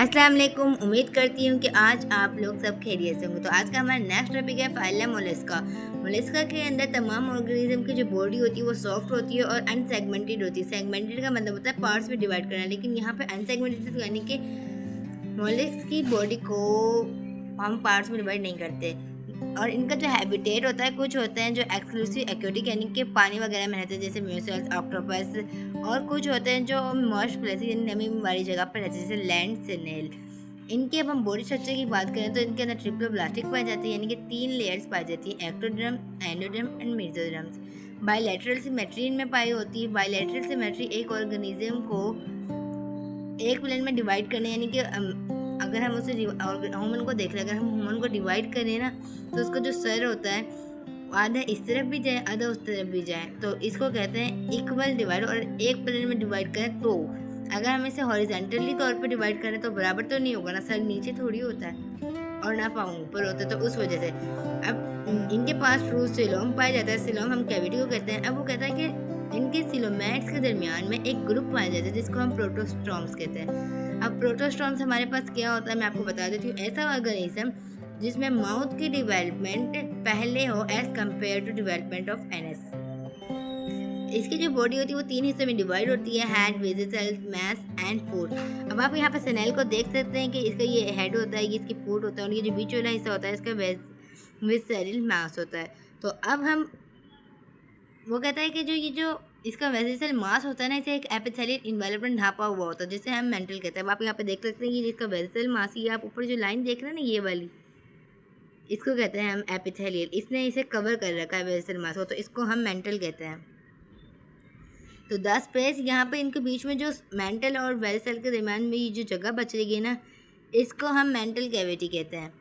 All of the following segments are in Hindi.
अस्सलाम वालेकुम। उम्मीद करती हूँ कि आज आप लोग सब खैरियत से होंगे। तो आज का हमारा नेक्स्ट टॉपिक है फाइलम मोलस्का। मोलस्का के अंदर तमाम ऑर्गेनिज्म की जो बॉडी होती है वो सॉफ्ट होती है और अनसेगमेंटेड होती है। सेगमेंटेड का मतलब होता है पार्ट्स में डिवाइड करना, लेकिन यहाँ पे अनसेगमेंटेड यानी कि मोलस्क की बॉडी को हम पार्ट्स में डिवाइड नहीं करते। और इनका जो हैबिटेट होता है, कुछ होते हैं जो एक्सक्लूसिव एक्वेटिक यानी कि पानी वगैरह में रहते हैं, जैसे म्यूसल्स, ऑक्टोपस, और कुछ होते हैं जो मॉइस्ट प्लेसेस यानी नमी वाली जगह पर रहते हैं, जैसे लैंड स्नेल। इनके अब हम बॉडी स्ट्रक्चर की बात करें तो इनके अंदर ट्रिप्लोब्लास्टिक पाई जाती है, यानी कि 3 लेयर्स पाई जाती है, ectoderm, endoderm and mesoderms. Bilateral symmetry इनमें पाई होती है। बायलैटरल सिमेट्री एक ऑर्गेनिज्म को एक प्लेन में डिवाइड करने, यानी कि अगर हम उसे ह्यूमन को देख लें, अगर हम ह्यूमन को डिवाइड करें ना, तो उसका जो सर होता है आधा इस तरफ भी जाए आधा उस तरफ भी जाए, तो इसको कहते हैं इक्वल डिवाइड। और एक प्लेन में डिवाइड करें तो अगर हम इसे हॉरिजॉन्टली तौर पे डिवाइड करें तो बराबर तो नहीं होगा ना, सर नीचे थोड़ी होता है और ना पाँव ऊपर होता है, तो उस वजह से अब इनके पास ट्रू सिलोम पाया जाता है। सिलोम हम कैविटी को कहते हैं। अब वो कहता है कि इनके सिलोमेट्स के दरमियान में एक ग्रुप पाया जाता है जिसको हम प्रोटोस्टॉम्स कहते हैं। अब प्रोटोस्टॉम्स हमारे पास क्या होता है मैं आपको बता देती हूँ। ऐसा ऑर्गेनिज्म जिसमें माउथ की डेवलपमेंट पहले हो as compared to development of anus. इसकी जो बॉडी होती है वो 3 हिस्सों में डिवाइड होती है, head, visceral, mass and foot. अब आप यहाँ पे स्नेल को देख सकते हैं कि इसका ये हेड होता है, ये इसकी फूड होता है, और ये जो बीच वाला हिस्सा होता है इसका वेजिटल मास होता है। तो अब हम वो कहता है कि जो इसका वेजिटल मास होता है ना, इसे एक एपिथेलियल इन्वेलपमेंट ढापा हुआ होता है जिसे हम मेंटल कहते हैं। अब आप यहाँ पे देख सकते हैं कि इसका वेजिटल मास, ये आप ऊपर जो लाइन देख रहे हैं ना ये वाली, इसको कहते हैं हम एपिथेलियल। इसने इसे कवर कर रखा है वेजिटल मास को, तो इसको हम मेंटल कहते हैं। तो 10 स्पेस यहाँ पे इनके बीच में जो मेंटल और वेजिटल के दरमियान में ये जो जगह बच रही है ना, इसको हम मेंटल कैविटी कहते हैं।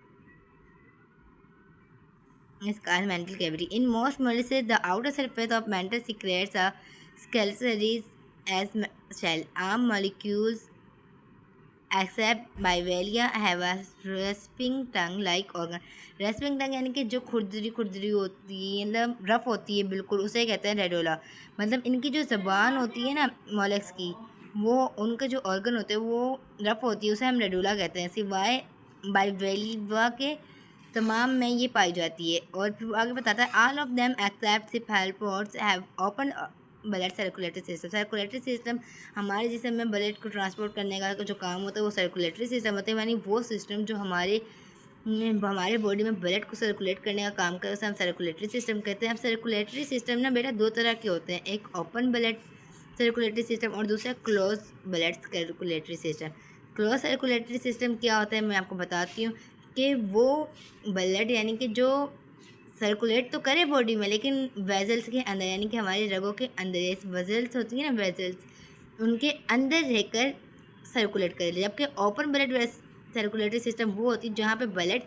इसका mantle cavity. In most molluscs the outer surface of mantle secretes a scaleries as shell. Arm molecules except bivalve have a rasping tongue like organ. rasping tongue यानी कि जो खुरदरी होती है, मतलब रफ होती है बिल्कुल, उसे कहते हैं रेडोला। मतलब इनकी जो ज़बान होती है ना मोलस्क की, वो उनके जो ऑर्गन होते हैं वो रफ होती है, उसे हम रेडोला कहते हैं। सिवाय बाइवेल्वा के तमाम में ये पाई जाती है। और फिर आगे बताता है all of them except cephalopods have open blood circulatory system. Circulatory system हमारे जिस्म में ब्लड को ट्रांसपोर्ट करने का जो काम होता है वो सर्कुलेटरी सिस्टम होता है, यानी वो सिस्टम जो हमारे बॉडी में ब्लड को सर्कुलेट करने का काम करता है उसे हम सर्कुलेटरी सिस्टम कहते हैं। अब सर्कुलेटरी सिस्टम ना बेटा 2 तरह के होते हैं, एक ओपन ब्लड सर्कुलेटरी सिस्टम और दूसरा close blood circulatory system. Close circulatory system क्या होता है मैं आपको बताती हूँ कि वो ब्लड यानी कि जो सर्कुलेट तो करे बॉडी में, लेकिन वेजल्स के अंदर यानी कि हमारे रगों के अंदर जैसे वेजल्स होती है ना, वेजल्स उनके अंदर रहकर सर्कुलेट करे। जबकि ओपन ब्लड सर्कुलेटरी सिस्टम वो होती है जहाँ पे ब्लड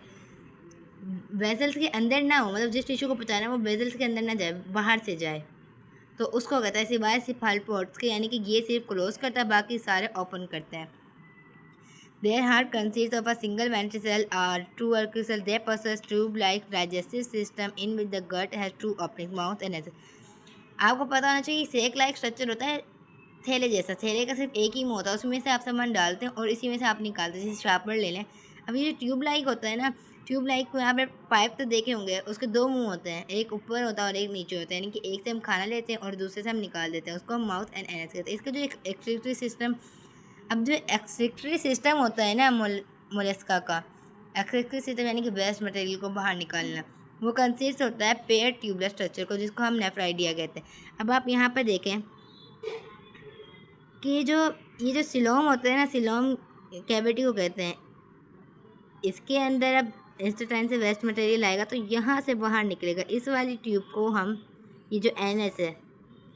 वेजल्स के अंदर ना हो, मतलब जिस टिश्यू को पहुँचाना है वो वेजल्स के अंदर ना जाए, बाहर से जाए, तो उसको कहता है सिवाय सिफेलोपोड्स के, यानी कि ये सिर्फ क्लोज करता है, बाकी सारे ओपन करते हैं। Their heart consists of a single ventricle or 2 ventricles. They possess tube-like digestive system in which the gut has 2 openings, mouth and nasal. आपको पता होना चाहिए सेक लाइक स्ट्रक्चर होता है थैले जैसा। थैले का सिर्फ एक ही मुंह होता है, उसमें से आप सामान डालते हैं और इसी में से आप निकालते हैं। जैसे शार्पनर ले लें। अब ये जो ट्यूब लाइक होता है ना, ट्यूब लाइक को यहाँ पे पाइप तो देखे होंगे, उसके 2 मुंह होते हैं, एक ऊपर होता है और एक नीचे होता है, यानी कि एक से हम खाना लेते हैं और दूसरे से हम निकाल देते हैं, उसको हम माउथ एंड एनस कहते हैं। इसका जो एक एक्सक्रीटरी सिस्टम, अब जो एक्सक्रीटरी सिस्टम होता है ना मोलस्का का, एक्सक्रीटरी सिस्टम यानी कि वेस्ट मटेरियल को बाहर निकालना, वो कंसिस्ट होता है पेयर ट्यूबलर स्ट्रक्चर को, जिसको हम नेफ्राइडिया कहते हैं। अब आप यहाँ पर देखें कि ये जो सिलोम होता है ना, सिलोम कैविटी को कहते हैं। इसके अंदर अब इंस्टेटाइन से वेस्ट मटेरियल आएगा तो यहाँ से बाहर निकलेगा। इस वाली ट्यूब को हम, ये जो एनएस है,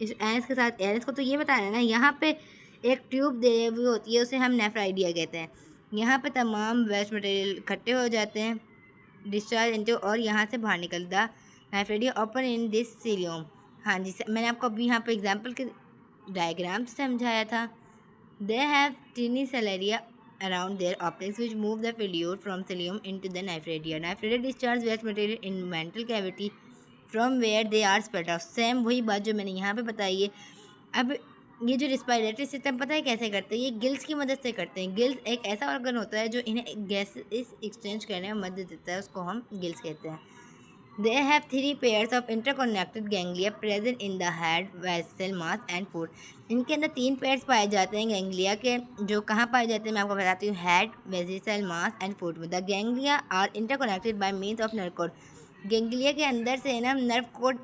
इस एनएस के साथ, एनएस को तो ये बता रहे हैं ना, यहाँ पे एक ट्यूब दे हुई होती है, उसे हम नेफ्राइडिया कहते हैं। यहाँ पे तमाम वेस्ट मटेरियल इकट्ठे हो जाते हैं, डिस्चार्ज इनटू, और यहाँ से बाहर निकलता नेफ्राइडिया ओपन इन दिस सिलियम। हाँ जी, मैंने आपको अभी यहाँ पे एग्जांपल के डायग्राम से समझाया था। They have tiny cilia around their openings which move the fluid from cilium into the nephridia. Nephridia discharge waste material in mental cavity from where they are spread out. Same वही बात जो मैंने यहाँ पे बताई है। अब ये जो रिस्पायरेटरी सिस्टम पता है कैसे करते हैं, ये गिल्स की मदद से करते हैं। गिल्स एक ऐसा ऑर्गन होता है जो इन्हें गैस इस एक्सचेंज करने में मदद देता है, उसको हम गिल्स कहते हैं। They have 3 pairs of interconnected ganglia present in the head, vessel, mass and foot. इनके अंदर 3 पेयर्स पाए जाते हैं गैंग्लिया के, जो कहाँ पाए जाते हैं मैं आपको बताती हूँ। Head, visceral, mass and foot में। The ganglia are interconnected by means of nerve cord. Ganglia के अंदर से ना नर्व कोड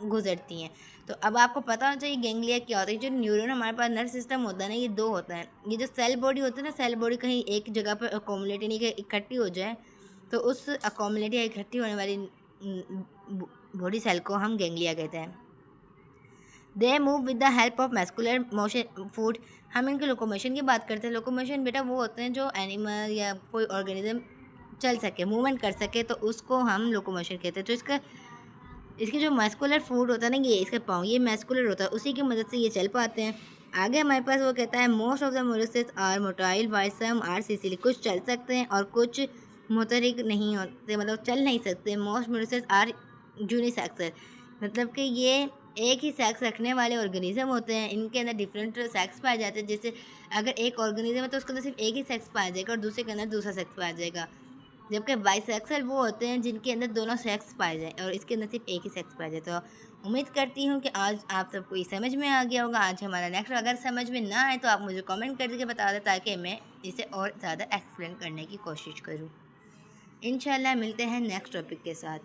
गुजरती हैं। तो अब आपको पता होना चाहिए गैंग्लिया क्या होता है। जो न्यूरॉन हमारे पास नर्व सिस्टम होता है ना, ये 2 होता है। ये जो सेल बॉडी होती है ना, सेल बॉडी कहीं एक जगह पर अकोमोलेट नहीं, कि इकट्ठी हो जाए, तो उस अकोमोलेट या इकट्ठी होने वाली बॉडी सेल को हम गैंग्लिया कहते हैं। They move with the help of muscular motion food. हम इनके लोकोमोशन की बात करते हैं। लोकोमोशन बेटा वो होते हैं जो एनिमल या कोई ऑर्गेनिज्म चल सके, मूवमेंट कर सके, तो उसको हम लोकोमोशन कहते हैं। तो इसके जो मैस्कुलर फूड होता है ना, ये इसका पाँव ये मैस्कुलर होता है, उसी की मदद से ये चल पाते हैं। आगे हमारे पास वो कहता है most of the molluscs are motile while some are sessile. कुछ चल सकते हैं और कुछ मोटरिक नहीं होते, मतलब चल नहीं सकते। मोस्ट मोलस्किस आर यूनिसेक्सुअल, मतलब कि ये एक ही सेक्स रखने वाले ऑर्गेनिज्म होते हैं। इनके अंदर डिफरेंट सेक्स पाए जाते हैं। जैसे अगर एक ऑर्गेनिज्म है तो उसके अंदर सिर्फ एक ही सेक्स पाया जाएगा और दूसरे के अंदर दूसरा सेक्स पाया जाएगा। जबकि बाइसेक्सुअल वो होते हैं जिनके अंदर दोनों सेक्स पाए जाए और इसके अंदर सिर्फ एक ही सेक्स पाया जाए। तो उम्मीद करती हूँ कि आज आप सबको ये समझ में आ गया होगा। आज हमारा नेक्स्ट अगर समझ में ना आए तो आप मुझे कमेंट करके बता दें, ताकि मैं इसे और ज़्यादा एक्सप्लेन करने की कोशिश करूँ। इंशाल्लाह मिलते हैं नेक्स्ट टॉपिक के साथ।